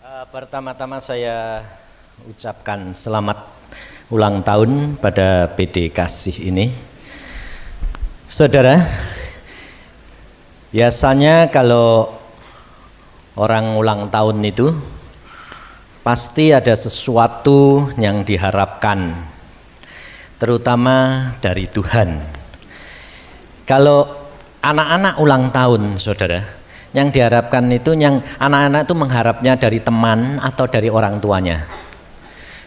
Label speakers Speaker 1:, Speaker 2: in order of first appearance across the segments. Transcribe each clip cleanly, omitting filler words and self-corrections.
Speaker 1: Pertama-tama saya ucapkan selamat ulang tahun pada PD Kasih ini. Saudara, biasanya kalau orang ulang tahun itu pasti ada sesuatu yang diharapkan, terutama dari Tuhan. Kalau anak-anak ulang tahun, saudara, yang diharapkan itu, yang anak-anak itu mengharapnya dari teman atau dari orang tuanya,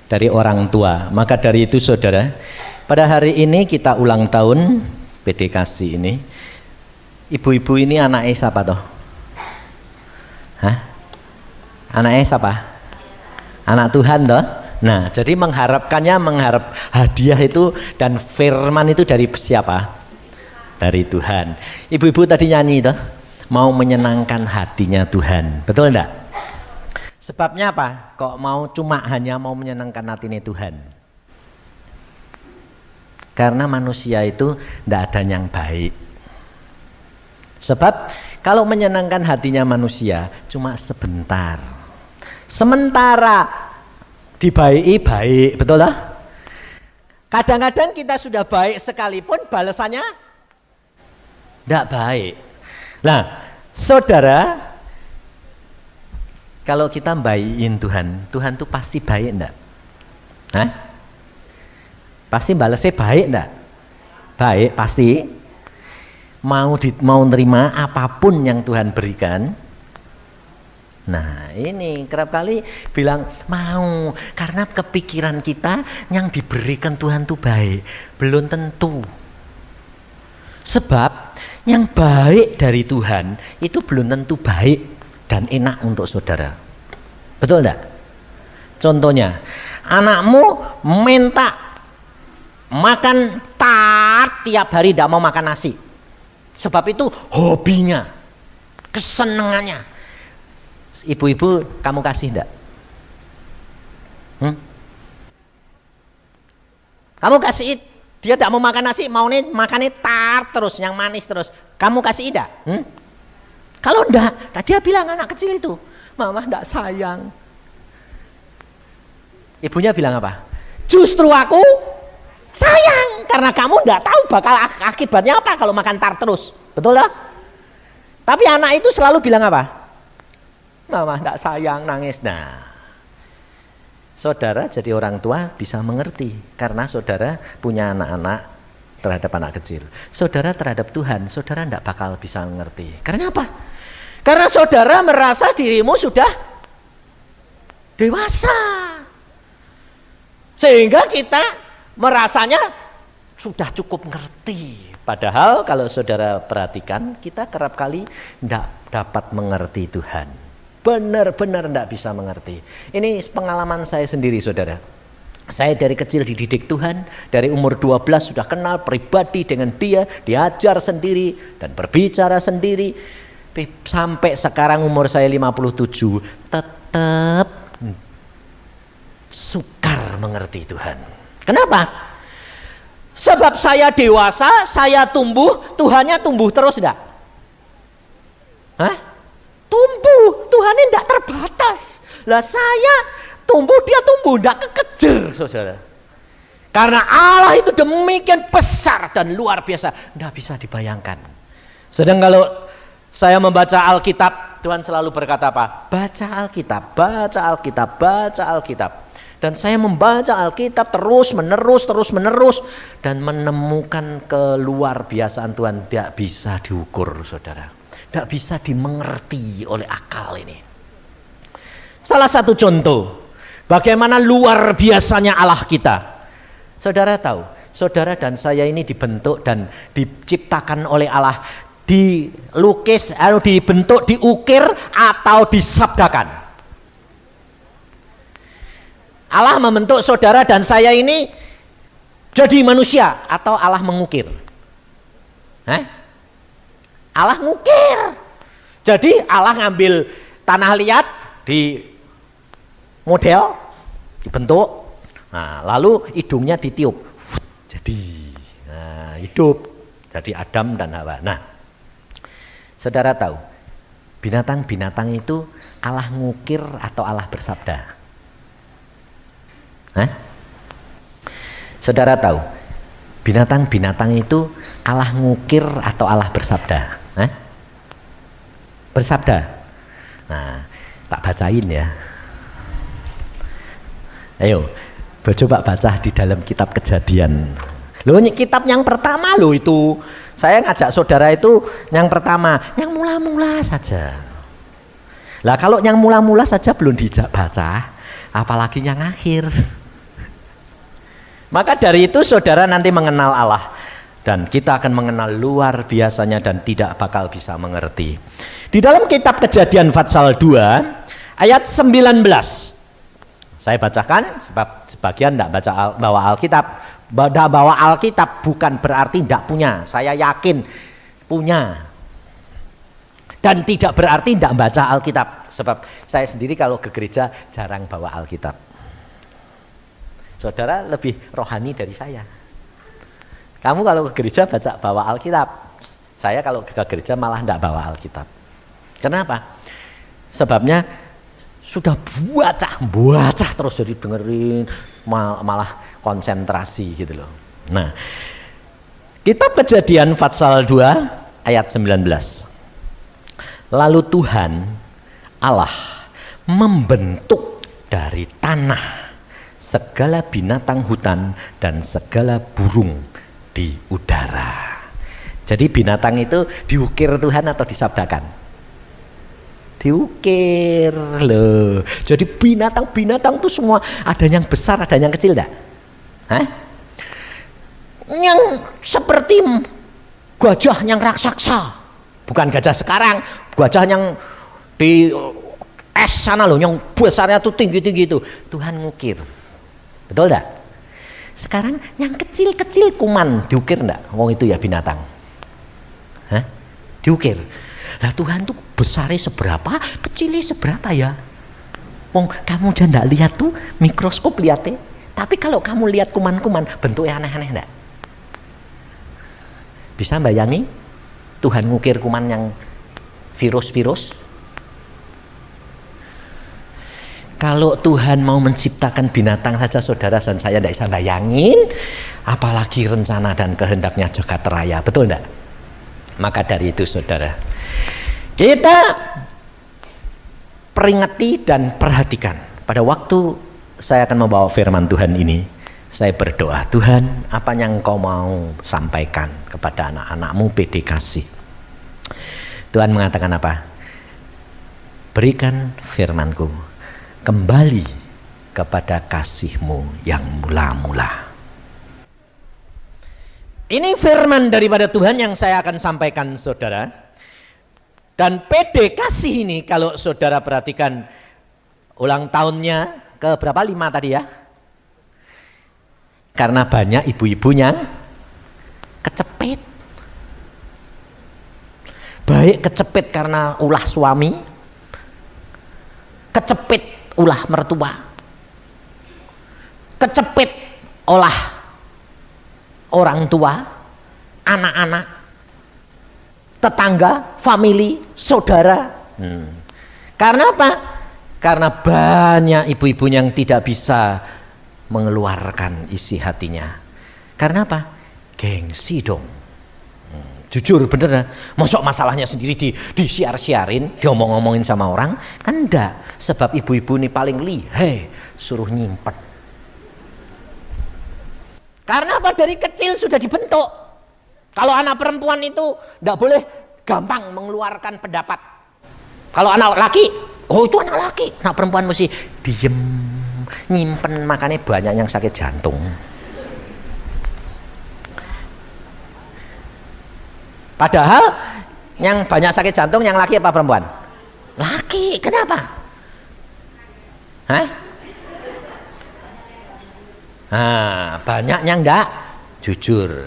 Speaker 1: dari orang tua. Maka dari itu saudara, pada hari ini kita ulang tahun PD Kasih ini. Ibu-ibu ini anaknya siapa toh? Hah? Anaknya siapa? Anak Tuhan toh? Nah, jadi mengharap hadiah itu dan firman itu dari siapa? Dari Tuhan. Ibu-ibu tadi nyanyi toh, mau menyenangkan hatinya Tuhan, betul enggak? Sebabnya apa? Kok hanya mau menyenangkan hatinya Tuhan? Karena manusia itu enggak ada yang baik. Sebab kalau menyenangkan hatinya manusia cuma sebentar. Sementara dibaiki baik, betul lah? Kadang-kadang kita sudah baik sekalipun balasannya enggak baik. Nah, saudara, kalau kita baikin Tuhan, Tuhan tuh pasti baik enggak? Hah? Pasti balasnya baik enggak? Baik, pasti. Mau nerima apapun yang Tuhan berikan. Nah, ini kerap kali bilang mau, karena kepikiran kita yang diberikan Tuhan tuh baik. Belum tentu. Sebab yang baik dari Tuhan itu belum tentu baik dan enak untuk saudara. Betul enggak? Contohnya, anakmu minta makan tart tiap hari, tidak mau makan nasi. Sebab itu hobinya, kesenangannya. Ibu-ibu, kamu kasih enggak? Kamu kasih, dia tidak mau makan nasi, makannya tart terus, yang manis terus. Kamu kasih tidak? Kalau enggak, dia bilang anak kecil itu, mama enggak sayang. Ibunya bilang apa? Justru aku sayang, karena kamu enggak tahu bakal akibatnya apa kalau makan tart terus. Betul lah? Tapi anak itu selalu bilang apa? Mama enggak sayang, nangis. Nah, saudara jadi orang tua bisa mengerti karena saudara punya anak-anak terhadap anak kecil. Saudara terhadap Tuhan, saudara tidak bakal bisa mengerti. Karena apa? Karena saudara merasa dirimu sudah dewasa. Sehingga kita merasanya sudah cukup ngerti. Padahal kalau saudara perhatikan, kita kerap kali tidak dapat mengerti Tuhan. Benar-benar tidak bisa mengerti. Ini pengalaman saya sendiri, saudara. Saya dari kecil dididik Tuhan, dari umur 12 sudah kenal pribadi dengan dia, diajar sendiri dan berbicara sendiri. Sampai sekarang umur saya 57, tetap sukar mengerti Tuhan. Kenapa? Sebab saya dewasa, saya tumbuh, Tuhannya tumbuh terus enggak? Hah? Tumbuh, Tuhan ini enggak terbatas. Lah saya tumbuh, dia tumbuh, enggak kekejar, saudara. Karena Allah itu demikian besar dan luar biasa, enggak bisa dibayangkan. Sedang kalau saya membaca Alkitab, Tuhan selalu berkata apa? Baca Alkitab, baca Alkitab, baca Alkitab. Dan saya membaca Alkitab terus menerus dan menemukan keluar biasaan Tuhan tidak bisa diukur, saudara. Tidak bisa dimengerti oleh akal ini. Salah satu contoh bagaimana luar biasanya Allah kita. Saudara tahu, saudara dan saya ini dibentuk dan diciptakan oleh Allah, dilukis, dibentuk, diukir atau disabdakan. Allah membentuk saudara dan saya ini jadi manusia atau Allah mengukir? Allah ngukir. Jadi Allah ngambil tanah liat di model, dibentuk, nah, lalu hidungnya ditiup, jadi hidup, jadi Adam dan Hawa. Nah, saudara tahu binatang-binatang itu Allah ngukir atau Allah bersabda? Hah? Saudara tahu, binatang-binatang itu Allah ngukir atau Allah bersabda? Hah? Bersabda. Nah, tak bacain ya. Ayo, coba baca di dalam kitab Kejadian. Loh, kitab yang pertama loh itu. Saya ngajak saudara itu yang pertama, yang mula-mula saja. Lah kalau yang mula-mula saja belum dibaca, apalagi yang akhir. Maka dari itu saudara nanti mengenal Allah, dan kita akan mengenal luar biasanya dan tidak bakal bisa mengerti. Di dalam kitab Kejadian pasal 2 ayat 19. Saya bacakan sebab sebagian tidak bawa Alkitab. Bawa Alkitab bukan berarti tidak punya. Saya yakin punya. Dan tidak berarti tidak baca Alkitab. Sebab saya sendiri kalau ke gereja jarang bawa Alkitab. Saudara lebih rohani dari saya. Kamu kalau ke gereja bawa Alkitab. Saya kalau ke gereja malah tidak bawa Alkitab. Kenapa? Sebabnya sudah baca terus, jadi dengerin malah konsentrasi gitu loh. Nah, kitab Kejadian pasal 2 ayat 19. Lalu Tuhan Allah membentuk dari tanah segala binatang hutan dan segala burung di udara. Jadi binatang itu diukir Tuhan atau disabdakan? Diukir loh. Jadi binatang-binatang itu semua ada yang besar, ada yang kecil enggak? Hah? Yang seperti gajah yang raksasa. Bukan gajah sekarang, gajah yang di es sana loh, yang besarnya tuh tinggi-tinggi itu. Tuhan ngukir. Betul enggak? Sekarang yang kecil-kecil kuman diukir enggak? Wong itu ya binatang. Hah? Diukir. Lah Tuhan tuh besarnya seberapa, kecilnya seberapa ya? Wong kamu aja ndak lihat tuh mikroskop lihatnya. Tapi kalau kamu lihat kuman-kuman bentuknya aneh-aneh enggak? Bisa bayangin Tuhan ngukir kuman yang virus-virus? Kalau Tuhan mau menciptakan binatang saja saudara dan saya tidak bisa bayangin, apalagi rencana dan kehendaknya jagat raya, betul enggak? Maka dari itu saudara, kita peringati dan perhatikan. Pada waktu saya akan membawa firman Tuhan ini, saya berdoa, Tuhan apa yang Engkau mau sampaikan kepada anak-anakmu PD kasih. Tuhan mengatakan apa? Berikan firman-Ku kembali kepada kasih-Mu yang mula-mula. Ini firman daripada Tuhan yang saya akan sampaikan saudara. Dan PD kasih ini kalau saudara perhatikan ulang tahunnya ke berapa? 5 tadi ya. Karena banyak ibu-ibu yang kecepet. Baik kecepet karena ulah suami, kecepet ulah mertua, kecepet olah orang tua, anak-anak, tetangga, famili, saudara. Karena apa? Karena banyak ibu-ibu yang tidak bisa mengeluarkan isi hatinya. Karena apa? Gengsi dong. Jujur bener, masuk masalahnya sendiri disiar-siarin, diomong-omongin sama orang, kan enggak. Sebab ibu-ibu ini paling lihai, suruh nyimpet. Karena apa? Dari kecil sudah dibentuk. Kalau anak perempuan itu enggak boleh gampang mengeluarkan pendapat. Kalau anak laki, oh itu anak laki. Anak perempuan mesti diem, nyimpen, makanya banyak yang sakit jantung. Padahal yang banyak sakit jantung yang laki apa perempuan? Laki. Kenapa? Hah? Nah, banyak yang enggak jujur.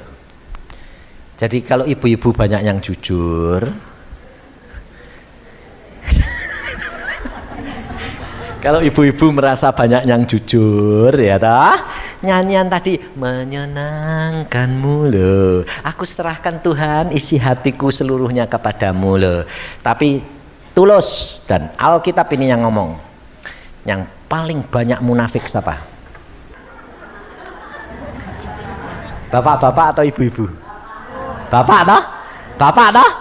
Speaker 1: Jadi kalau ibu-ibu banyak yang jujur, kalau ibu-ibu merasa banyak yang jujur, ya toh, nyanyian tadi menyenangkanmu loh, aku serahkan Tuhan isi hatiku seluruhnya kepadamu loh. Tapi tulus. Dan Alkitab ini yang ngomong, yang paling banyak munafik siapa? Bapak-bapak atau ibu-ibu? Bapak toh? Bapak toh?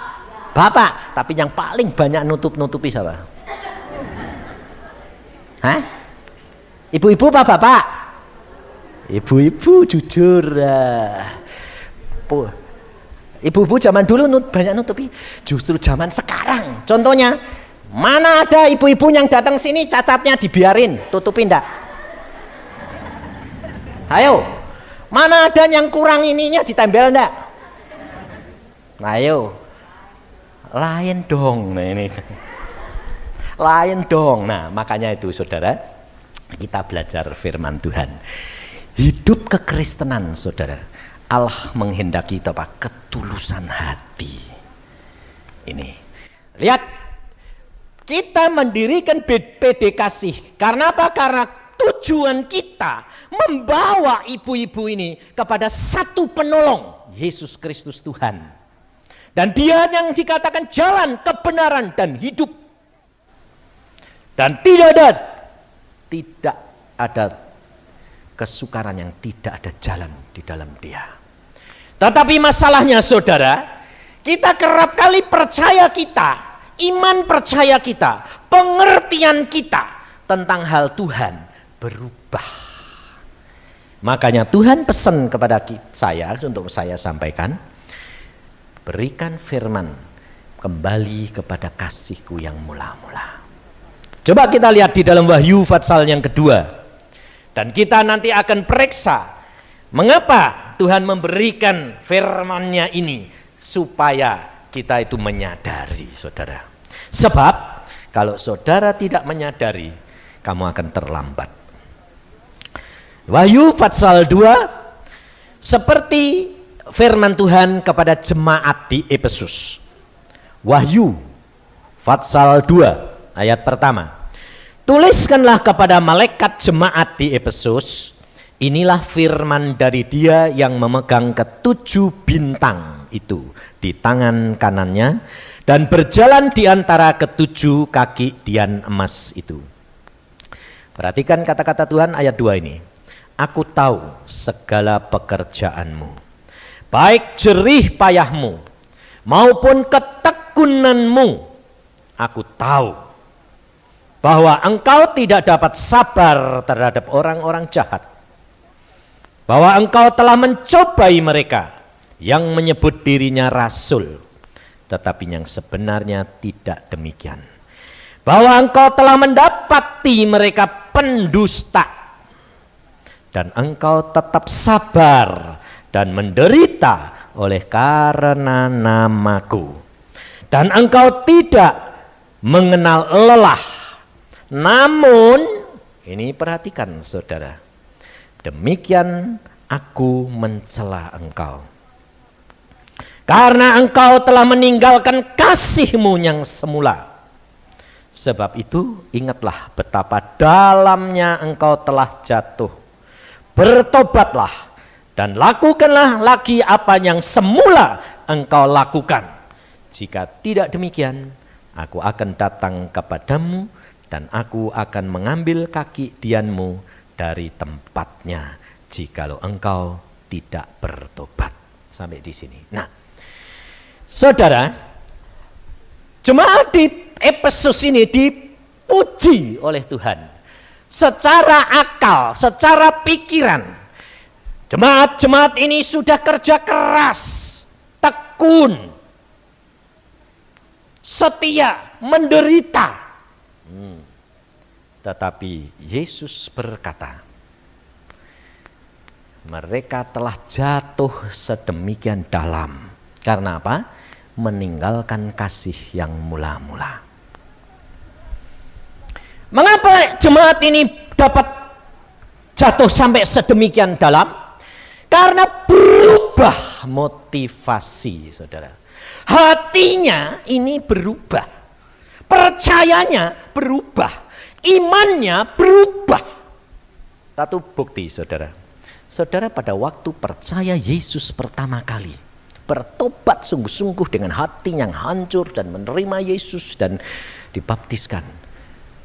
Speaker 1: Bapak. Tapi yang paling banyak nutupi siapa? Hah? Ibu-ibu apa bapak? Ibu-ibu jujur. Ibu-ibu zaman dulu banyak nutupi. Justru zaman sekarang, contohnya, mana ada ibu-ibu yang datang sini cacatnya dibiarin, tutupin enggak? Ayo, mana ada yang kurang ininya ditempel enggak? Ayo, lain dong. Nah ini, lain dong. Nah makanya itu saudara, kita belajar firman Tuhan. Hidup kekristenan saudara, Allah menghendaki apa? Ketulusan hati. Ini, lihat, kita mendirikan PD Kasih. Karena apa? Karena tujuan kita membawa ibu-ibu ini kepada satu penolong, Yesus Kristus Tuhan. Dan dia yang dikatakan jalan, kebenaran, dan hidup. Dan tidak ada kesukaran yang tidak ada jalan di dalam dia. Tetapi masalahnya saudara, kita kerap kali percaya kita, iman percaya kita, pengertian kita tentang hal Tuhan berubah. Makanya Tuhan pesan kepada saya, untuk saya sampaikan, berikan firman, kembali kepada kasihku yang mula-mula. Coba kita lihat di dalam Wahyu pasal yang kedua. Dan kita nanti akan periksa mengapa Tuhan memberikan firman-Nya ini, supaya kita itu menyadari saudara. Sebab kalau saudara tidak menyadari, kamu akan terlambat. Wahyu pasal 2 seperti firman Tuhan kepada jemaat di Efesus. Wahyu pasal 2 ayat pertama. Tuliskanlah kepada malaikat jemaat di Efesus, inilah firman dari Dia yang memegang ketujuh bintang itu di tangan kanannya dan berjalan di antara ketujuh kaki dian emas itu. Perhatikan kata-kata Tuhan ayat 2 ini. Aku tahu segala pekerjaanmu, baik jerih payahmu maupun ketekunanmu. Aku tahu bahwa engkau tidak dapat sabar terhadap orang-orang jahat, bahwa engkau telah mencobai mereka yang menyebut dirinya rasul, tetapi yang sebenarnya tidak demikian, bahwa engkau telah mendapati mereka pendusta, dan engkau tetap sabar dan menderita oleh karena namaku, dan engkau tidak mengenal lelah. Namun, ini perhatikan saudara, demikian aku mencela engkau, karena engkau telah meninggalkan kasihmu yang semula. Sebab itu ingatlah betapa dalamnya engkau telah jatuh. Bertobatlah dan lakukanlah lagi apa yang semula engkau lakukan. Jika tidak demikian, aku akan datang kepadamu dan aku akan mengambil kaki dianmu dari tempatnya, jikalau engkau tidak bertobat. Sampai di sini. Nah, saudara, jemaat di Efesus ini dipuji oleh Tuhan secara akal, secara pikiran. Jemaat-jemaat ini sudah kerja keras, tekun, setia, menderita. Tetapi Yesus berkata, mereka telah jatuh sedemikian dalam. Karena apa? Meninggalkan kasih yang mula-mula. Mengapa jemaat ini dapat jatuh sampai sedemikian dalam? Karena berubah motivasi, saudara. Hatinya ini berubah, percayanya berubah, imannya berubah. Satu bukti saudara. Saudara pada waktu percaya Yesus pertama kali, bertobat sungguh-sungguh dengan hati yang hancur dan menerima Yesus dan dibaptiskan,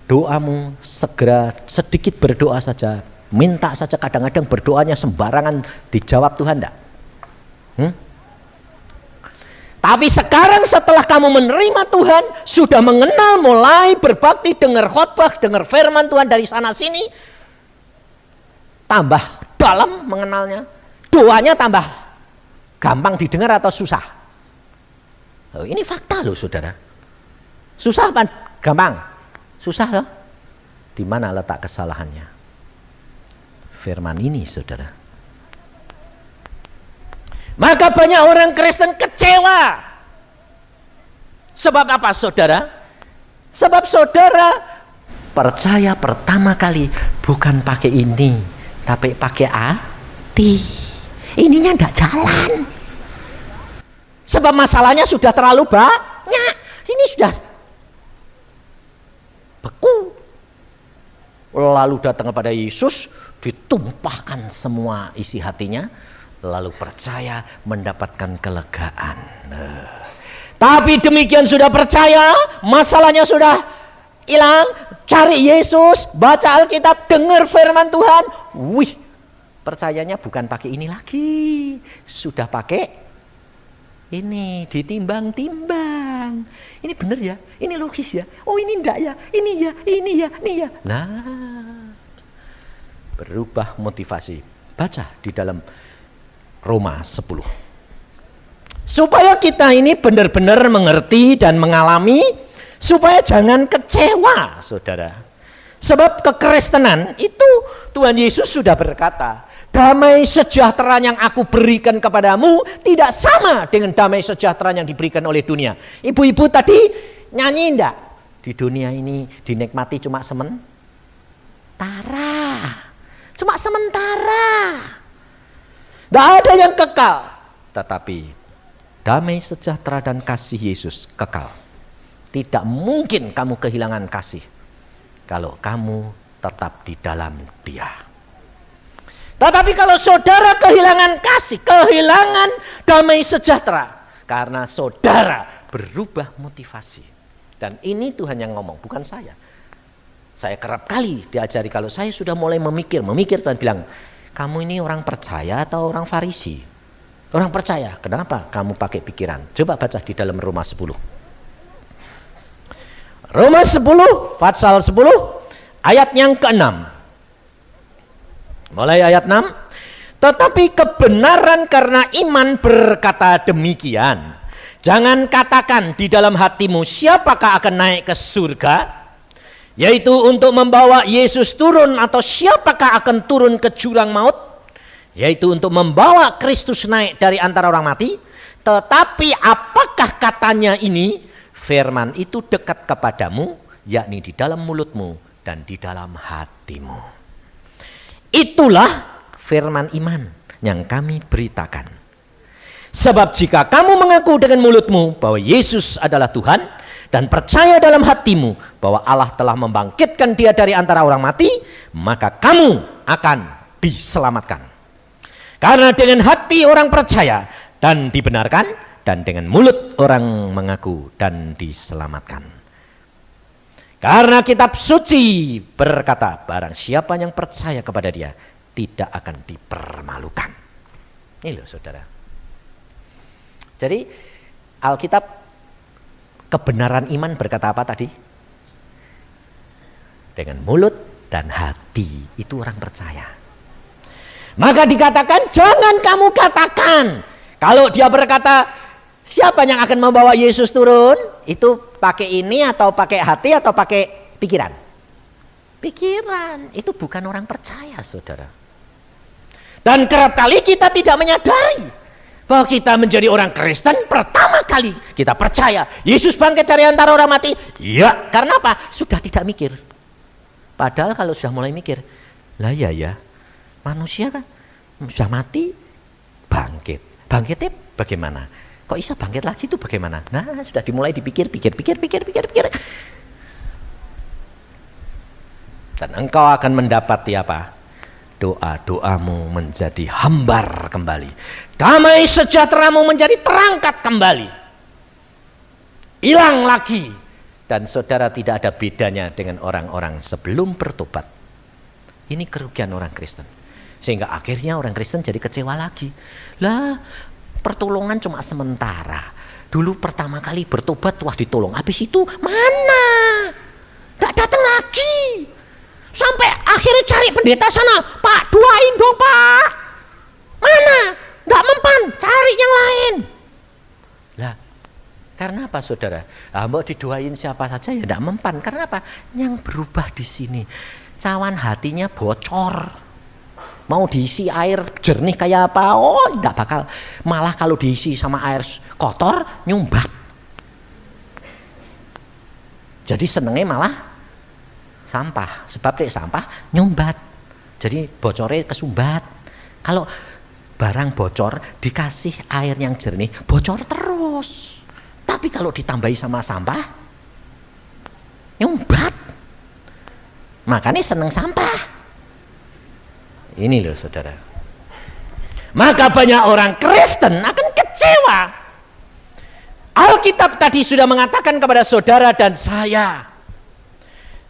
Speaker 1: doamu segera sedikit berdoa saja, minta saja, kadang-kadang berdoanya sembarangan dijawab Tuhan enggak? Tapi sekarang setelah kamu menerima Tuhan, sudah mengenal, mulai berbakti, dengar khotbah, dengar firman Tuhan dari sana sini, tambah dalam mengenalnya, doanya tambah gampang didengar atau susah? Oh, ini fakta loh saudara. Susah apa gampang? Susah loh. Di mana letak kesalahannya? Firman ini saudara. Maka banyak orang Kristen kecewa. Sebab apa saudara? Sebab saudara percaya pertama kali bukan pakai ini, tapi pakai hati. Ininya enggak jalan. Sebab masalahnya sudah terlalu banyak. Ini sudah beku. Lalu datang kepada Yesus, ditumpahkan semua isi hatinya, lalu percaya mendapatkan kelegaan. Tapi demikian sudah percaya, masalahnya sudah hilang, cari Yesus, baca Alkitab, dengar firman Tuhan, wih, percayanya bukan pakai ini lagi, sudah pakai ini, ditimbang-timbang. Ini benar ya, ini logis ya, oh ini enggak ya, ini ya, ini ya, ini ya. Nah, berubah motivasi. Baca di dalam Roma 10. Supaya kita ini benar-benar mengerti dan mengalami, supaya jangan kecewa, saudara. Sebab kekristenan itu Tuhan Yesus sudah berkata, damai sejahtera yang aku berikan kepadamu tidak sama dengan damai sejahtera yang diberikan oleh dunia. Ibu-ibu tadi nyanyi enggak? Di dunia ini dinikmati cuma sementara. Cuma sementara. Tidak ada yang kekal, tetapi damai sejahtera dan kasih Yesus kekal. Tidak mungkin kamu kehilangan kasih kalau kamu tetap di dalam Dia. Tetapi kalau saudara kehilangan kasih, kehilangan damai sejahtera, karena saudara berubah motivasi. Dan ini Tuhan yang ngomong, bukan saya. Saya kerap kali diajari, kalau saya sudah mulai memikir Tuhan bilang, kamu ini orang percaya atau orang Farisi? Orang percaya. Kenapa kamu pakai pikiran? Coba baca di dalam Roma 10. Roma 10, pasal 10, ayat yang ke-6. Mulai ayat 6. Tetapi kebenaran karena iman berkata demikian. Jangan katakan di dalam hatimu, siapakah akan naik ke surga? Yaitu untuk membawa Yesus turun, atau siapakah akan turun ke jurang maut, yaitu untuk membawa Kristus naik dari antara orang mati. Tetapi apakah katanya ini? Firman itu dekat kepadamu, yakni di dalam mulutmu dan di dalam hatimu. Itulah firman iman yang kami beritakan. Sebab jika kamu mengaku dengan mulutmu bahwa Yesus adalah Tuhan, dan percaya dalam hatimu bahwa Allah telah membangkitkan Dia dari antara orang mati, maka kamu akan diselamatkan. Karena dengan hati orang percaya dan dibenarkan, dan dengan mulut orang mengaku dan diselamatkan. Karena kitab suci berkata, barang siapa yang percaya kepada Dia tidak akan dipermalukan. Ini loh saudara. Jadi Alkitab, kebenaran iman berkata apa tadi? Dengan mulut dan hati, itu orang percaya. Maka dikatakan, jangan kamu katakan. Kalau dia berkata, siapa yang akan membawa Yesus turun? Itu pakai ini atau pakai hati atau pakai pikiran? Pikiran. Itu bukan orang percaya, saudara. Dan kerap kali kita tidak menyadari bahwa kita menjadi orang Kristen, pertama kali kita percaya Yesus bangkit dari antara orang mati. Ya, karena apa? Sudah tidak mikir. Padahal kalau sudah mulai mikir, lah ya, manusia kan sudah mati, bangkit. Bangkitnya bagaimana? Kok bisa bangkit lagi itu bagaimana? Nah, sudah dimulai dipikir. Dan engkau akan mendapati apa? doa-doamu menjadi hambar kembali. Damai sejahteramu menjadi terangkat kembali. Hilang lagi. Dan saudara tidak ada bedanya dengan orang-orang sebelum bertobat. Ini kerugian orang Kristen. Sehingga akhirnya orang Kristen jadi kecewa lagi. Lah, pertolongan cuma sementara. Dulu pertama kali bertobat, wah ditolong. Habis itu mana? Gak datang lagi. Sampai akhirnya cari pendeta sana. Pak, doain dong Pak. Mana? Gak mempan, cari yang lain. Lah, karena apa saudara? Mau didoain siapa saja ya gak mempan. Karena apa? Yang berubah di sini, cawan hatinya bocor. Mau diisi air jernih kayak apa? Oh, tidak bakal. Malah kalau diisi sama air kotor, nyumbat. Jadi senengnya malah sampah. Sebab dek sampah nyumbat. Jadi bocornya kesumbat. Kalau barang bocor dikasih air yang jernih, bocor terus. Tapi kalau ditambahi sama sampah, nyumbat. Makanya seneng sampah. Ini loh saudara. Maka banyak orang Kristen akan kecewa. Alkitab tadi sudah mengatakan kepada saudara dan saya,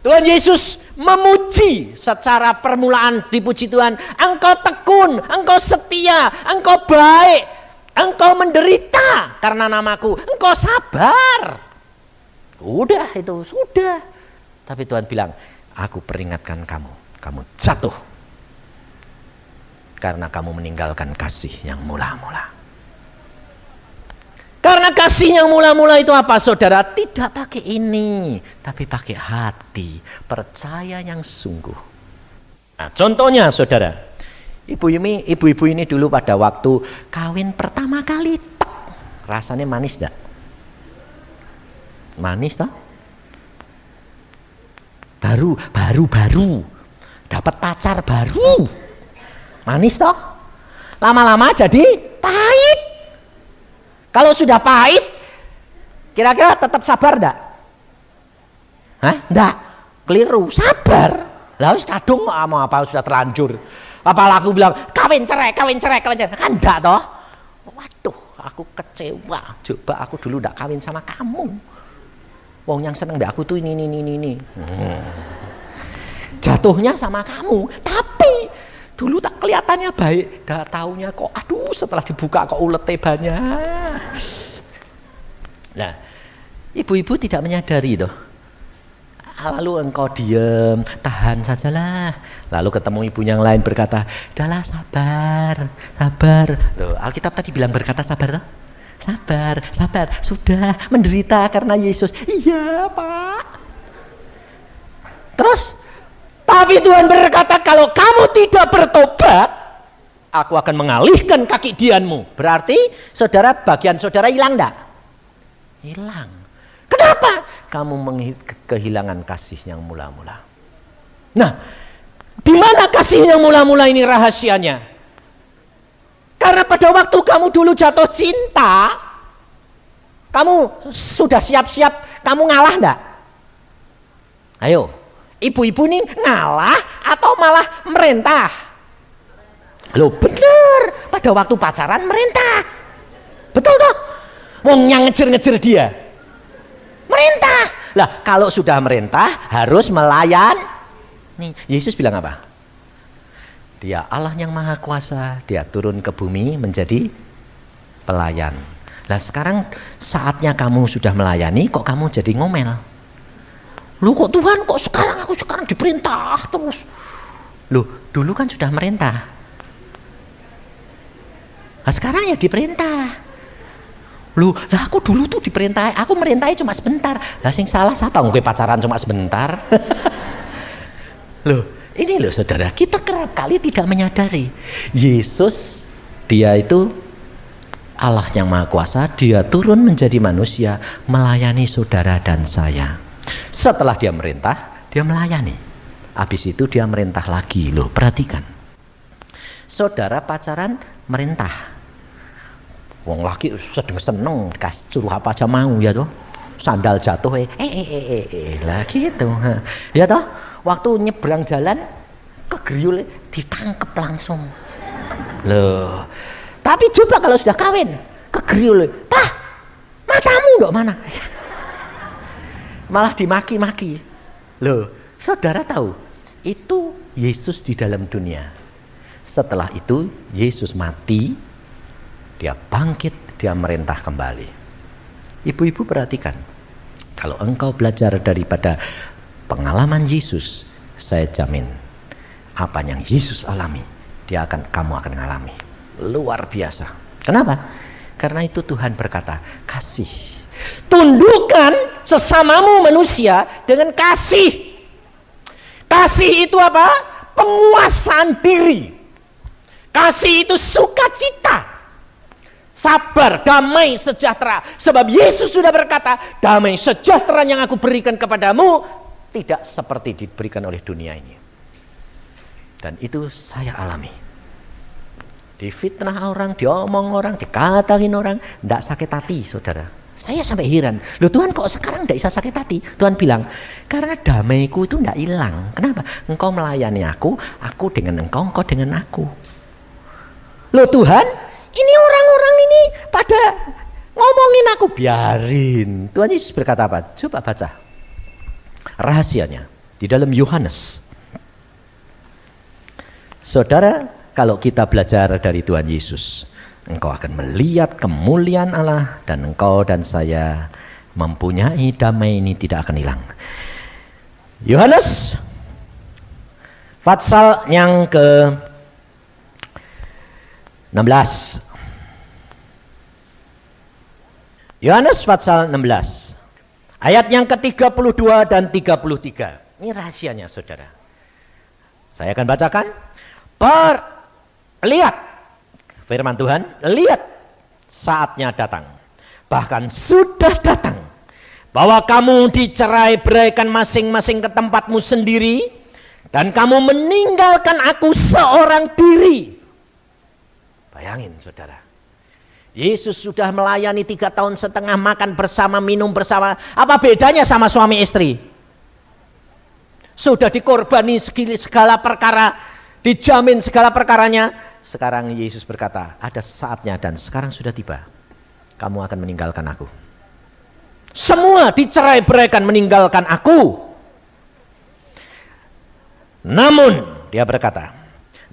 Speaker 1: Tuhan Yesus memuji secara permulaan. Dipuji Tuhan, engkau tekun, engkau setia, engkau baik, engkau menderita karena namaku, engkau sabar. Udah itu, sudah. Tapi Tuhan bilang, aku peringatkan kamu, kamu jatuh karena kamu meninggalkan kasih yang mula-mula. Karena kasih yang mula-mula itu apa saudara? Tidak pakai ini, tapi pakai hati, percaya yang sungguh. Nah, contohnya saudara, ibu-ibu ini dulu pada waktu kawin pertama kali, rasanya manis enggak? Manis toh? Baru dapat pacar baru. Manis toh? Lama-lama jadi pahit. Kalau sudah pahit, kira-kira tetap sabar enggak? Hah? Enggak. Keliru. Sabar. Lah wis kadung mau apa sudah terlanjur. Apalah aku bilang, kawin cerai. Kan enggak toh? Waduh, aku kecewa. Coba aku dulu enggak kawin sama kamu. Wong yang seneng enggak aku tuh ini. Jatuhnya sama kamu. Tapi dulu tak kelihatannya baik, dah taunya kok aduh setelah dibuka kok ulete banyak. Nah, ibu-ibu tidak menyadari toh. Lalu engkau diam, tahan sajalah. Lalu ketemu ibu yang lain berkata, "Dahlah sabar. Loh, Alkitab tadi bilang berkata sabar toh? Sabar, sudah menderita karena Yesus. Iya, Pak. Terus tapi Tuhan berkata, kalau kamu tidak bertobat, aku akan mengalihkan kaki dianmu. Berarti saudara, bagian saudara hilang enggak? Hilang. Kenapa? Kamu kehilangan kasih yang mula-mula. Nah, di mana kasih yang mula-mula ini rahasianya? Karena pada waktu kamu dulu jatuh cinta, kamu sudah siap-siap, kamu ngalah enggak? Ayo. Ibu-ibu ini ngalah atau malah merintah? Loh bener, pada waktu pacaran merintah. Betul toh? Wong yang ngejar-ngejar dia merintah. Lah kalau sudah merintah harus melayan. Nih, Yesus bilang apa? Dia Allah yang maha kuasa, dia turun ke bumi menjadi pelayan. Lah sekarang saatnya kamu sudah melayani, kok kamu jadi ngomel? Lu kok Tuhan, kok aku sekarang diperintah terus? Loh, dulu kan sudah merintah. Nah sekarang ya diperintah. Loh, lah aku dulu tuh diperintah, aku merintahnya cuma sebentar. Lah sing salah siapa? Mungkin pacaran cuma sebentar. Loh, ini loh saudara, kita kerap kali tidak menyadari. Yesus, dia itu Allah yang maha kuasa, dia turun menjadi manusia, melayani saudara dan saya. Setelah dia merintah, dia melayani. Habis itu dia merintah lagi. Loh, perhatikan. Saudara pacaran merintah. Wong laki seneng dikasih suruh apa aja mau ya toh. Sandal jatuh lah gitu. Ya toh, waktu nyebrang jalan kegeriul ditangkep langsung. Loh. Tapi coba kalau sudah kawin, kegeriul, "Pah, matamu ndok mana?" Malah dimaki-maki. Loh, saudara tahu, itu Yesus di dalam dunia. Setelah itu Yesus mati, dia bangkit, dia merintah kembali. Ibu-ibu perhatikan, kalau engkau belajar daripada pengalaman Yesus, saya jamin apa yang Yesus alami, kamu akan mengalami. Luar biasa. Kenapa? Karena itu Tuhan berkata, kasih. Tundukkan sesamamu manusia dengan kasih. Kasih itu apa? Penguasaan diri. Kasih itu sukacita, sabar, damai, sejahtera. Sebab Yesus sudah berkata, damai sejahtera yang aku berikan kepadamu tidak seperti diberikan oleh dunia ini. Dan itu saya alami. Difitnah orang, diomong orang, dikatakan orang, tidak sakit hati, saudara. Saya sampai heran, loh Tuhan kok sekarang tidak bisa sakit hati? Tuhan bilang, karena damaiku itu tidak hilang. Kenapa? Engkau melayani aku dengan engkau dengan aku. Loh Tuhan, ini orang-orang ini pada ngomongin aku, biarin. Tuhan Yesus berkata apa? Coba baca rahasianya di dalam Yohanes. Saudara, kalau kita belajar dari Tuhan Yesus, engkau akan melihat kemuliaan Allah, dan engkau dan saya mempunyai damai ini tidak akan hilang. Yohanes pasal yang ke 16. Yohanes pasal 16. Ayat yang ke-32 dan 33. Ini rahasianya, saudara. Saya akan bacakan. Lihat, firman Tuhan, lihat, saatnya datang, bahkan sudah datang, bahwa kamu dicerai-beraikan masing-masing ke tempatmu sendiri, dan kamu meninggalkan aku seorang diri. Bayangin, saudara, Yesus sudah melayani 3 tahun setengah, makan bersama, minum bersama. Apa bedanya sama suami istri? Sudah dikorbani segala perkara, dijamin segala perkaranya. Sekarang Yesus berkata, ada saatnya dan sekarang sudah tiba. Kamu akan meninggalkan aku. Semua dicerai-beraikan meninggalkan aku. Namun, dia berkata,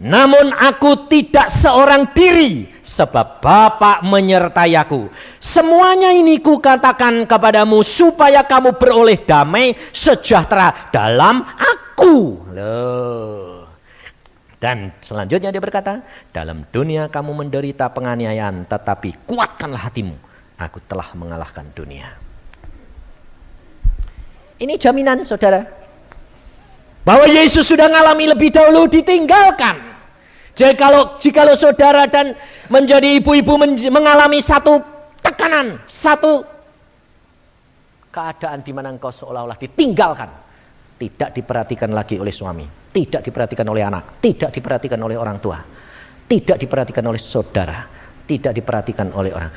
Speaker 1: namun aku tidak seorang diri, sebab Bapa menyertai aku. Semuanya ini kukatakan kepadamu supaya kamu beroleh damai sejahtera dalam aku. Loh. Dan selanjutnya dia berkata, dalam dunia kamu menderita penganiayaan, tetapi kuatkanlah hatimu, aku telah mengalahkan dunia. Ini jaminan, saudara, bahwa Yesus sudah mengalami lebih dahulu, ditinggalkan. Jikalau saudara dan menjadi ibu-ibu mengalami satu tekanan, satu keadaan di mana engkau seolah-olah ditinggalkan, tidak diperhatikan lagi oleh suami, tidak diperhatikan oleh anak, tidak diperhatikan oleh orang tua, tidak diperhatikan oleh saudara, tidak diperhatikan oleh orang.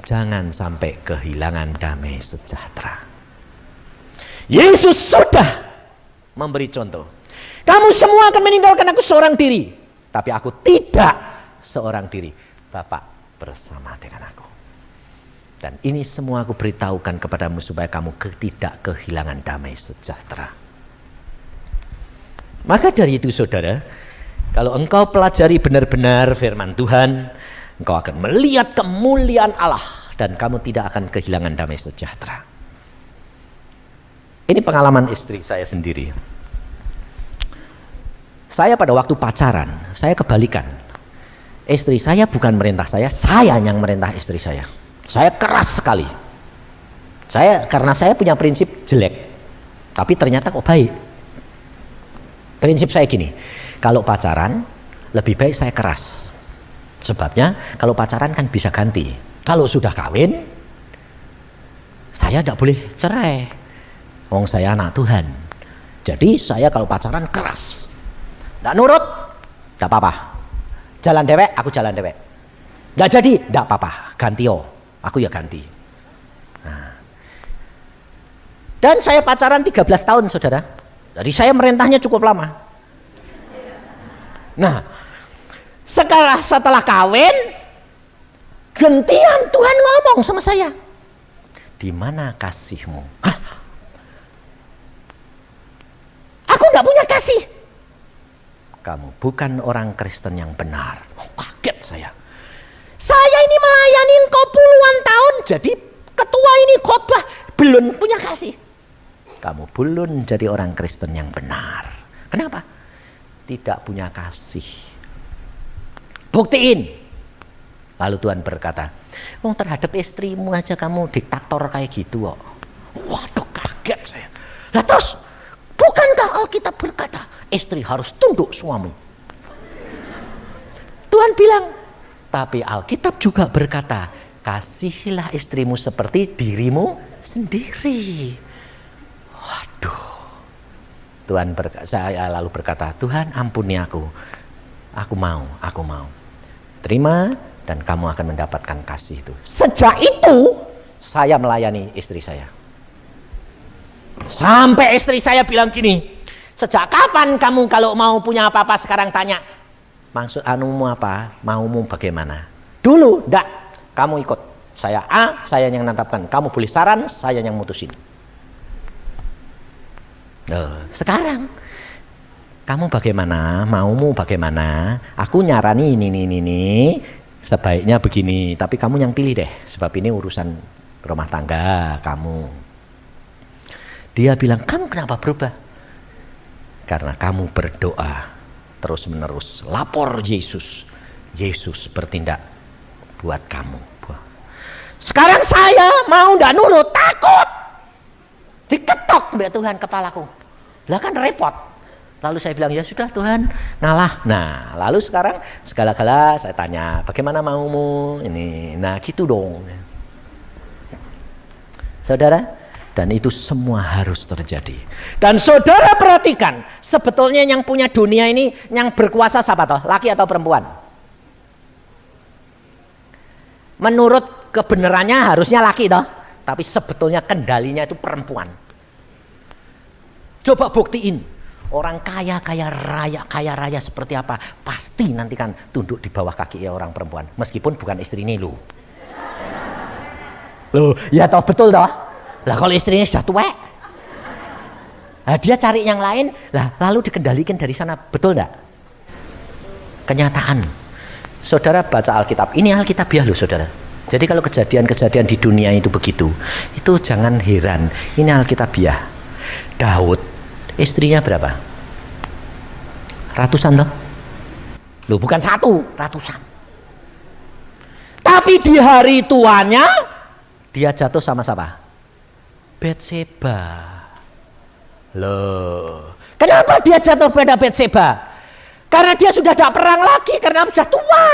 Speaker 1: Jangan sampai kehilangan damai sejahtera. Yesus sudah memberi contoh. Kamu semua akan meninggalkan aku seorang diri, tapi aku tidak seorang diri. Bapa bersama dengan aku. Dan ini semua aku beritahukan kepadamu supaya kamu tidak kehilangan damai sejahtera. Maka dari itu, saudara, kalau engkau pelajari benar-benar firman Tuhan, engkau akan melihat kemuliaan Allah dan kamu tidak akan kehilangan damai sejahtera. Ini pengalaman istri saya sendiri. Saya pada waktu pacaran, saya kebalikan. Istri saya bukan merintah saya yang merintah istri saya. Saya keras sekali. Karena saya punya prinsip jelek, tapi ternyata kok baik. Prinsip saya gini, kalau pacaran lebih baik saya keras. Sebabnya kalau pacaran kan bisa ganti. Kalau sudah kawin, saya tidak boleh cerai. Wong saya anak Tuhan. Jadi saya kalau pacaran keras. Tidak nurut, tidak apa-apa. Jalan dewek, aku jalan dewek. Tidak jadi, tidak apa-apa. Ganti aku ya ganti. Nah. Dan saya pacaran 13 tahun, saudara. Jadi saya merintahnya cukup lama. Nah, setelah kawin, gantian Tuhan ngomong sama saya. Di mana kasihmu? Hah? Aku nggak punya kasih. Kamu bukan orang Kristen yang benar. Oh, kaget saya. Saya ini melayani kau puluhan tahun, jadi ketua ini khotbah, belum punya kasih. Kamu belum jadi orang Kristen yang benar. Kenapa? Tidak punya kasih. Buktiin. Lalu Tuhan berkata, terhadap istrimu aja kamu diktator kayak gitu kok. Waduh, kaget saya. Lah terus, bukankah Alkitab berkata, istri harus tunduk suami? Tuhan bilang, tapi Alkitab juga berkata, kasihilah istrimu seperti dirimu sendiri. Waduh. Saya lalu berkata, Tuhan ampuni aku mau. Terima dan kamu akan mendapatkan kasih itu. Sejak itu saya melayani istri saya. Sampai istri saya bilang gini, sejak kapan kamu kalau mau punya apa-apa sekarang tanya, maksud anumu apa, maumu bagaimana? Dulu enggak, kamu ikut. Saya A, saya yang menetapkan. Kamu boleh saran, saya yang mutusin. Sekarang kamu bagaimana, maumu bagaimana, aku nyarani ini, sebaiknya begini, tapi kamu yang pilih deh, sebab ini urusan rumah tangga kamu. Dia bilang, kamu kenapa berubah? Karena kamu berdoa terus menerus, lapor Yesus bertindak buat kamu. Sekarang saya mau ndak nurut, takut diketok oleh Tuhan kepalaku. Lah kan repot. Lalu saya bilang, ya sudah Tuhan, ngalah. Nah, lalu sekarang segala-gala saya tanya, bagaimana maumu ini? Nah, gitu dong. Saudara, dan itu semua harus terjadi. Dan saudara perhatikan, sebetulnya yang punya dunia ini, yang berkuasa siapa toh? Laki atau perempuan? Menurut kebenarannya harusnya laki toh, tapi sebetulnya kendalinya itu perempuan. Coba buktiin, orang kaya raya seperti apa, pasti nanti kan tunduk di bawah kaki orang perempuan, meskipun bukan istri ini loh, ya toh betul toh. Lah kalau istrinya sudah tua, nah, dia cari yang lain, lah lalu dikendalikan dari sana, betul enggak? Kenyataan. Saudara baca Alkitab, ini Alkitabiah loh saudara. Jadi kalau kejadian-kejadian di dunia itu begitu, itu jangan heran, ini Alkitabiah. Daud, istrinya berapa? Ratusan toh? Loh bukan satu, ratusan. Tapi di hari tuanya, dia jatuh sama siapa? Betseba. Loh, kenapa dia jatuh pada Betseba? Karena dia sudah tidak perang lagi, karena sudah tua,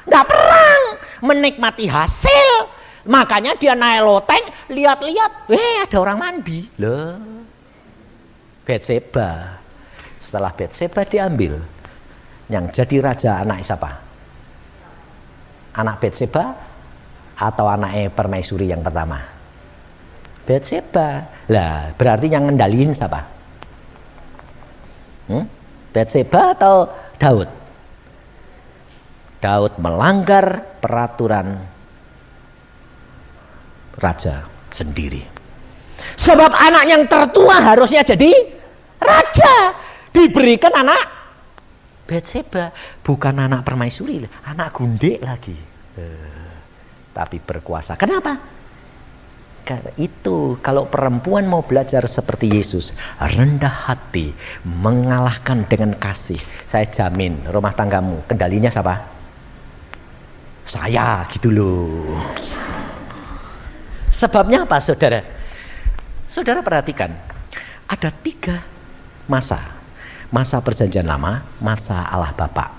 Speaker 1: tidak perang, menikmati hasil. Makanya dia naik loteng, lihat-lihat, ada orang mandi. Loh, Betseba. Setelah Betseba diambil, yang jadi raja anak siapa? Anak Betseba atau anaknya permaisuri yang pertama? Betseba. Lah, berarti yang ngendaliin siapa? Betseba atau Daud? Daud melanggar peraturan raja sendiri. Sebab anak yang tertua harusnya jadi raja, diberikan anak Betseba, bukan anak permaisuri, anak gundek lagi. Tapi berkuasa. Kenapa? Karena itu kalau perempuan mau belajar seperti Yesus, rendah hati, mengalahkan dengan kasih, saya jamin rumah tanggamu kendalinya siapa? Saya, gitu loh. Sebabnya apa saudara? Saudara perhatikan, ada 3 masa. Masa perjanjian lama, masa Allah Bapa.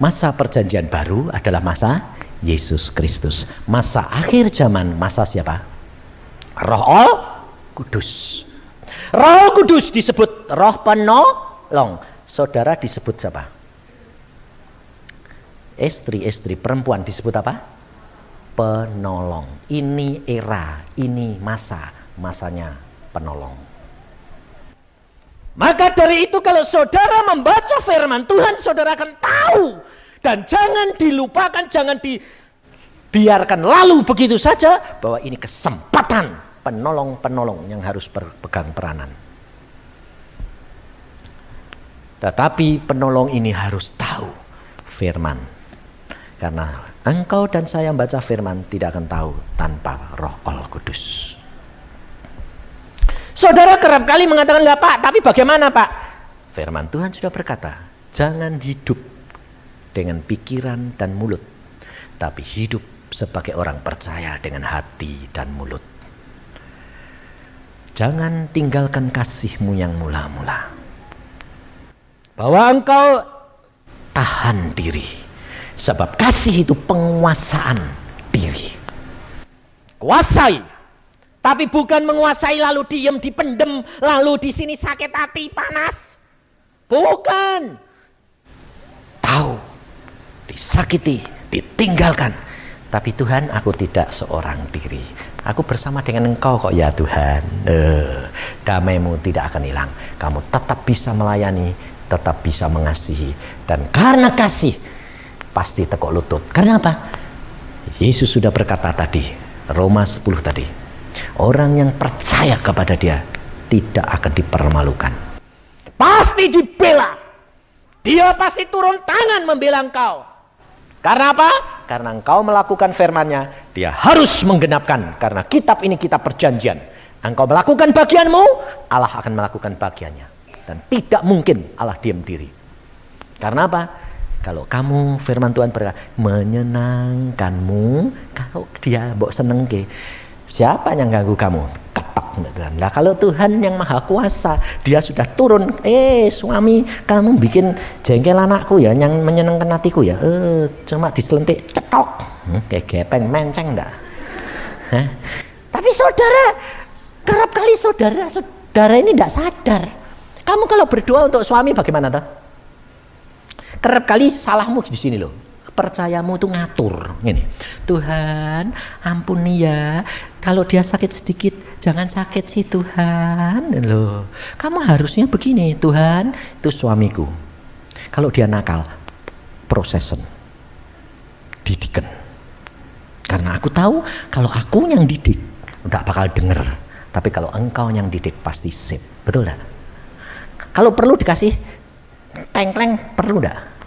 Speaker 1: Masa perjanjian baru adalah masa Yesus Kristus. Masa akhir zaman, masa siapa? Roh Kudus. Roh Kudus disebut roh penolong. Saudara disebut siapa? Istri-istri perempuan disebut apa? Penolong. Ini era, ini masanya penolong. Maka dari itu kalau saudara membaca firman Tuhan, saudara akan tahu. Dan jangan dilupakan, jangan dibiarkan lalu begitu saja, bahwa ini kesempatan penolong-penolong yang harus berpegang peranan. Tetapi penolong ini harus tahu firman. Karena engkau dan saya membaca firman tidak akan tahu tanpa Roh Kudus. Saudara kerap kali mengatakan, "Lah Pak, tapi bagaimana Pak?" Firman Tuhan sudah berkata, jangan hidup dengan pikiran dan mulut, tapi hidup sebagai orang percaya dengan hati dan mulut. Jangan tinggalkan kasihmu yang mula-mula. Bahwa engkau tahan diri. Sebab kasih itu penguasaan diri. Kuasai. Tapi bukan menguasai lalu diam, dipendem, lalu di sini sakit hati, panas. Bukan. Tahu, disakiti, ditinggalkan. Tapi Tuhan, aku tidak seorang diri. Aku bersama dengan engkau kok ya Tuhan. Damaimu tidak akan hilang. Kamu tetap bisa melayani, tetap bisa mengasihi. Dan karena kasih, pasti tekuk lutut. Karena apa? Yesus sudah berkata tadi, Roma 10 tadi. Orang yang percaya kepada dia tidak akan dipermalukan. Pasti dibela. Dia pasti turun tangan membela engkau. Karena apa? Karena engkau melakukan firman-Nya, dia harus menggenapkan. Karena kitab ini kitab perjanjian. Engkau melakukan bagianmu, Allah akan melakukan bagiannya. Dan tidak mungkin Allah diam diri. Karena apa? Kalau kamu firman Tuhan berkata menyenangkanmu, kalau dia mbok seneng ke, siapa yang ganggu kamu? Ketok. Nah kalau Tuhan yang maha kuasa, dia sudah turun. Suami, kamu bikin jengkel anakku ya, yang menyenangkan hatiku ya. Cuma diselentik cetok. Kayak gepeng menceng enggak? Tapi saudara, kerap kali saudara ini tidak sadar. Kamu kalau berdoa untuk suami bagaimana toh? Kerap kali salahmu di sini loh. Percayamu itu ngatur gini. Tuhan, ampuni ya. Kalau dia sakit sedikit, jangan sakit sih Tuhan. Loh, kamu harusnya begini, Tuhan, itu suamiku. Kalau dia nakal, prosesen, didikan. Karena aku tahu kalau aku yang didik, udah bakal denger. Tapi kalau engkau yang didik pasti sip, betul enggak? Kalau perlu dikasih tengkleng, perlu enggak?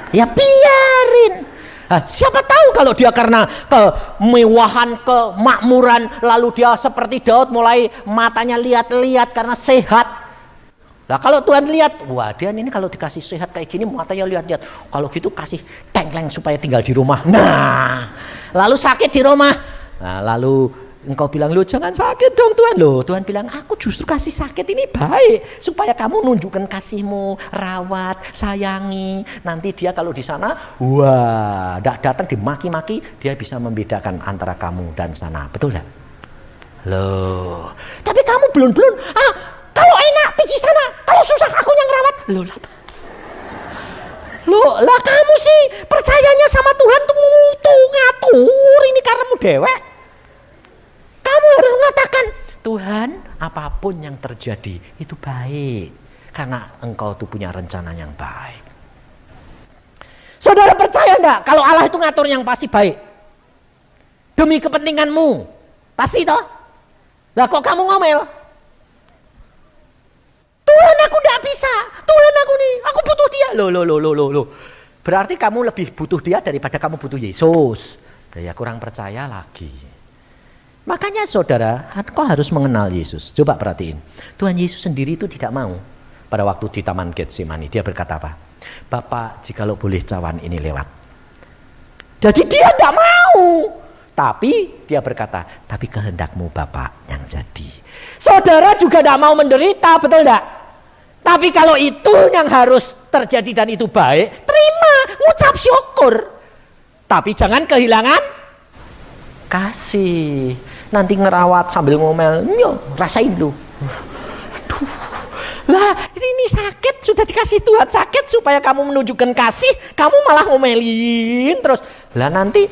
Speaker 1: Ya biarin. Siapa tahu kalau dia karena kemewahan, kemakmuran, lalu dia seperti Daud mulai matanya lihat-lihat karena sehat. Nah kalau Tuhan lihat, wah dia ini kalau dikasih sehat kayak gini matanya lihat-lihat. Kalau gitu kasih tengkleng supaya tinggal di rumah. Nah, lalu sakit di rumah. Nah, lalu engkau bilang, loh jangan sakit dong Tuhan. Loh Tuhan bilang, aku justru kasih sakit ini baik supaya kamu nunjukkan kasihmu, rawat, sayangi. Nanti dia kalau di sana, wah, datang dimaki-maki, dia bisa membedakan antara kamu dan sana. Betul enggak? Loh, tapi kamu belum. Kalau enak pergi sana, kalau susah aku yang rawat. Loh, lah kamu sih percayanya sama Tuhan tuh ngatur ini karenmu dewek. Kamu harus mengatakan, Tuhan, apapun yang terjadi itu baik. Karena engkau tuh punya rencana yang baik. Saudara percaya enggak kalau Allah itu ngatur yang pasti baik? Demi kepentinganmu. Pasti toh? Lah kok kamu ngomel? Tuhan aku enggak bisa. Tuhan aku nih, aku butuh dia. Loh. Berarti kamu lebih butuh dia daripada kamu butuh Yesus. Ya kurang percaya lagi. Makanya saudara, kau harus mengenal Yesus. Coba perhatiin. Tuhan Yesus sendiri itu tidak mau. Pada waktu di Taman Getsemani, dia berkata apa? Bapak, jikalau boleh cawan ini lewat. Jadi dia tidak mau. Tapi dia berkata, tapi kehendakmu Bapak yang jadi. Saudara juga tidak mau menderita, betul tidak? Tapi kalau itu yang harus terjadi dan itu baik, terima, ngucap syukur. Tapi jangan kehilangan kasih. Nanti ngerawat sambil ngomel, rasain dulu. Aduh, lah ini sakit, sudah dikasih Tuhan sakit supaya kamu menunjukkan kasih, kamu malah ngomelin terus. Lah nanti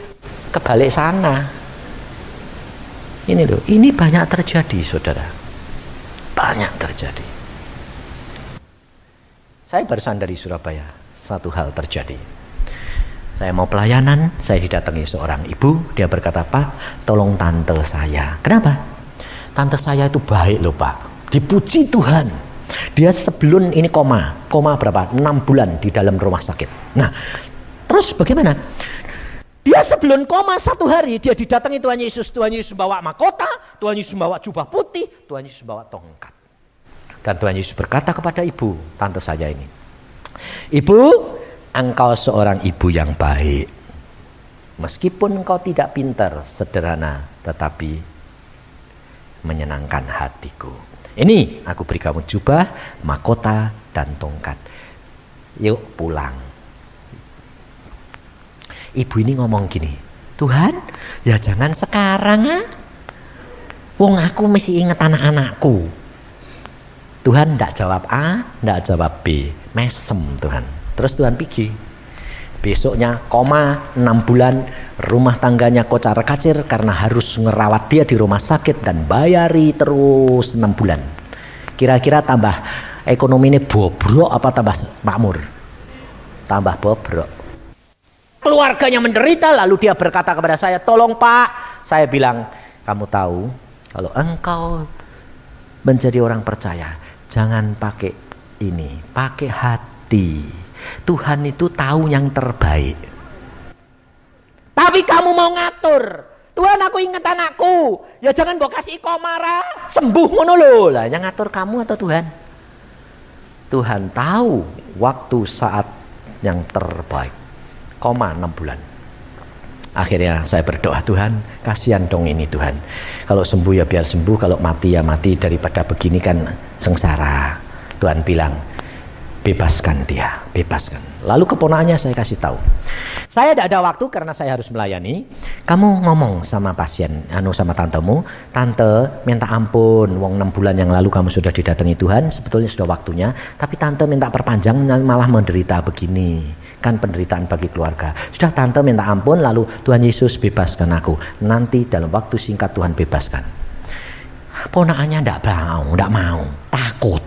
Speaker 1: kebalik sana. Ini loh, ini banyak terjadi saudara. Banyak terjadi. Saya barusan dari Surabaya. Satu hal terjadi. Saya mau pelayanan, saya didatangi seorang ibu. Dia berkata, Pak, tolong tante saya. Kenapa? Tante saya itu baik loh Pak. Dipuji Tuhan. Dia sebelum ini koma berapa? 6 bulan di dalam rumah sakit. Nah, terus bagaimana? Dia sebelum koma 1 hari, dia didatangi Tuhan Yesus. Tuhan Yesus bawa mahkota, Tuhan Yesus bawa jubah putih, Tuhan Yesus bawa tongkat. Dan Tuhan Yesus berkata kepada ibu, tante saya ini, Ibu, engkau seorang ibu yang baik. Meskipun engkau tidak pintar, sederhana, tetapi menyenangkan hatiku. Ini aku beri kamu jubah, mahkota, dan tongkat. Yuk pulang. Ibu ini ngomong gini, Tuhan, ya jangan sekarang wong aku mesti ingat anak-anakku. Tuhan tidak jawab A, tidak jawab B, mesem Tuhan. Terus Tuhan pergi. Besoknya koma 6 bulan, rumah tangganya kocar kacir karena harus ngerawat dia di rumah sakit dan bayari terus 6 bulan. Kira-kira tambah ekonomi ini bobrok apa tambah makmur? Tambah bobrok. Keluarganya menderita, lalu dia berkata kepada saya, tolong Pak. Saya bilang, kamu tahu kalau engkau menjadi orang percaya, jangan pakai ini, pakai hati. Tuhan itu tahu yang terbaik. Tapi kamu mau ngatur. Tuhan, aku ingat anakku. Ya jangan mbok kasih komara, sembuh ngono lho. Lah yang ngatur kamu atau Tuhan? Tuhan tahu waktu saat yang terbaik. 6 bulan. Akhirnya saya berdoa, Tuhan, kasihan dong ini Tuhan. Kalau sembuh ya biar sembuh, kalau mati ya mati, daripada begini kan sengsara. Tuhan bilang, bebaskan dia, bebaskan. Lalu keponakannya saya kasih tahu. Saya tidak ada waktu karena saya harus melayani. Kamu ngomong sama pasien, sama tantemu, tante minta ampun, wong 6 bulan yang lalu kamu sudah didatangi Tuhan, sebetulnya sudah waktunya, tapi tante minta perpanjang malah menderita begini. Kan penderitaan bagi keluarga. Sudah tante minta ampun, lalu Tuhan Yesus bebaskan aku. Nanti dalam waktu singkat Tuhan bebaskan. Ponakannya tidak mau, takut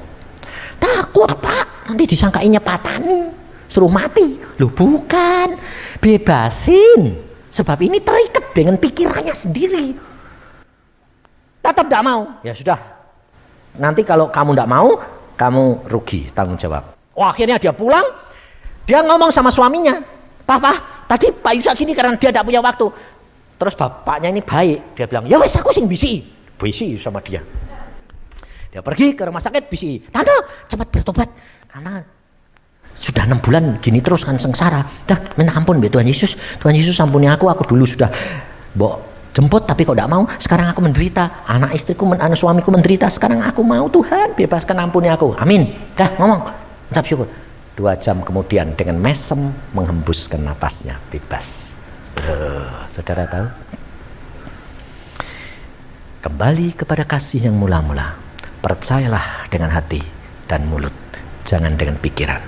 Speaker 1: Pak, nanti disangkainya patani, suruh mati. Loh bukan, bebasin, sebab ini terikat dengan pikirannya sendiri. Tetap tidak mau, ya sudah, nanti kalau kamu tidak mau, kamu rugi, tanggung jawab. Akhirnya dia pulang. Dia ngomong sama suaminya, Papa, tadi Pak Yusak gini karena dia tidak punya waktu. Terus bapaknya ini baik, dia bilang, ya wes aku sing bisi sama dia. Dia pergi ke rumah sakit, bisi, tante cepat bertobat, karena sudah 6 bulan gini terus kan sengsara. Dah minta ampun be Tuhan Yesus ampuni aku dulu sudah jemput tapi kok tidak mau. Sekarang aku menderita, anak istriku, anak suamiku menderita. Sekarang aku mau, Tuhan bebaskan, ampuni aku. Amin. Dah ngomong, ucap syukur. 2 jam kemudian dengan mesem menghembuskan napasnya, bebas. Saudara tahu? Kembali kepada kasih yang mula-mula. Percayalah dengan hati dan mulut, jangan dengan pikiran.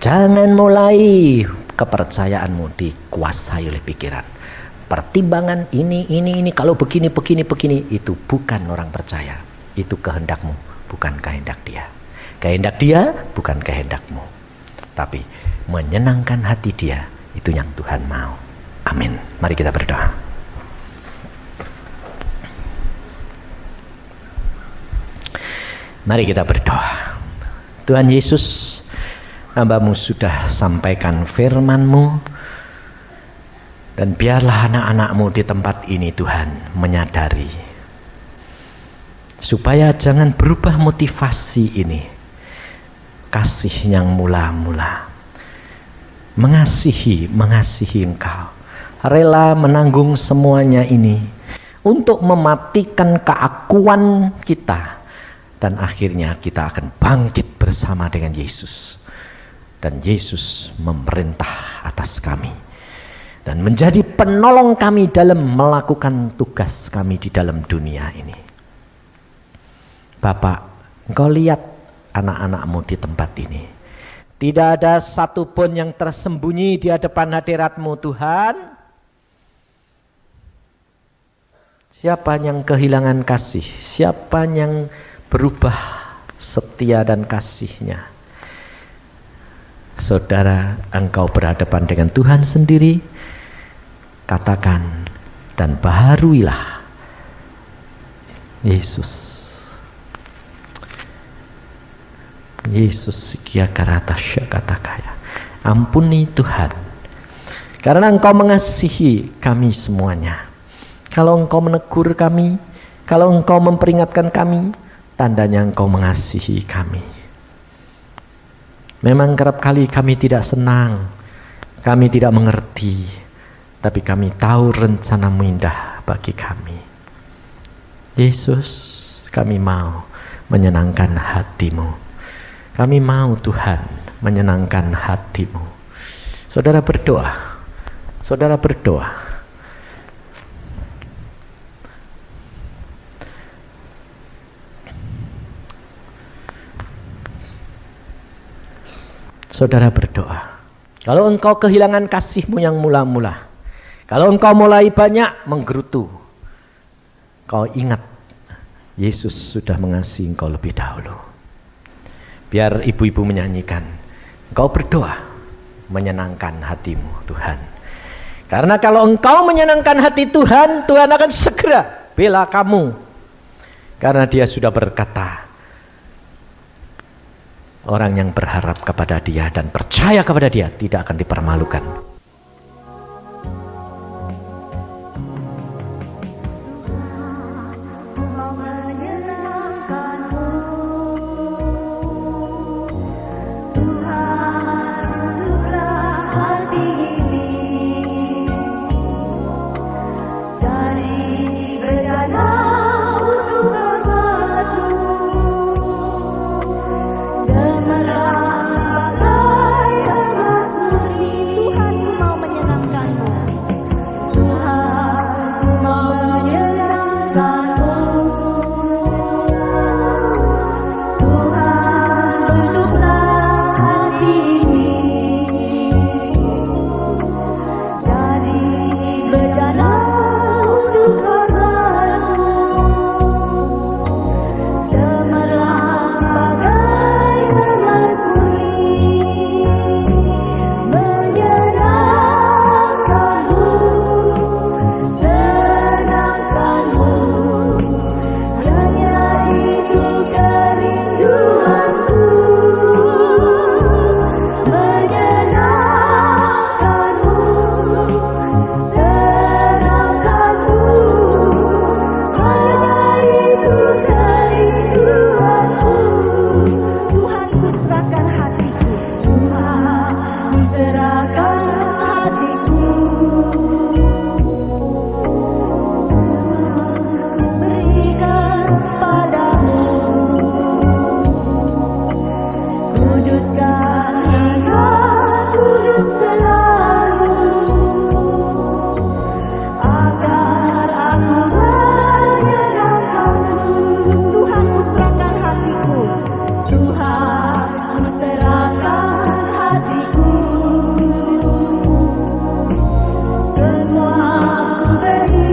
Speaker 1: Jangan mulai kepercayaanmu dikuasai oleh pikiran. Pertimbangan ini, kalau begini, itu bukan orang percaya. Itu kehendakmu, bukan kehendak dia. Kehendak dia bukan kehendakmu, tapi menyenangkan hati dia, itu yang Tuhan mau. Amin. Mari kita berdoa. Mari kita berdoa. Tuhan Yesus, hamba-Mu sudah sampaikan firman-Mu, dan biarlah anak-anak-Mu di tempat ini Tuhan menyadari, supaya jangan berubah motivasi ini. Kasih yang mula-mula, mengasihi Engkau, rela menanggung semuanya ini untuk mematikan keakuan kita, dan akhirnya kita akan bangkit bersama dengan Yesus, dan Yesus memerintah atas kami dan menjadi penolong kami dalam melakukan tugas kami di dalam dunia ini. Bapak, Engkau lihat anak-anak-Mu di tempat ini. Tidak ada satupun yang tersembunyi di hadapan hadirat-Mu Tuhan. Siapa yang kehilangan kasih, siapa yang berubah setia dan kasihnya, saudara engkau berhadapan dengan Tuhan sendiri, katakan dan baharuilah Yesus. Yesus kia karata syakatakaya. Ampuni Tuhan, karena engkau mengasihi kami semuanya. Kalau engkau menegur kami, kalau engkau memperingatkan kami, tandanya engkau mengasihi kami. Memang kerap kali kami tidak senang, kami tidak mengerti, tapi kami tahu rencana-Mu indah bagi kami. Yesus, kami mau menyenangkan hati-Mu. Kami mau Tuhan menyenangkan hati-Mu. Saudara berdoa. Saudara berdoa. Saudara berdoa. Kalau engkau kehilangan kasih-Mu yang mula-mula, kalau engkau mulai banyak menggerutu, kau ingat Yesus sudah mengasihi engkau lebih dahulu. Biar ibu-ibu menyanyikan. Engkau berdoa menyenangkan hati-Mu Tuhan. Karena kalau engkau menyenangkan hati Tuhan, Tuhan akan segera bela kamu. Karena Dia sudah berkata, orang yang berharap kepada Dia dan percaya kepada Dia tidak akan dipermalukan.
Speaker 2: Semua ku beri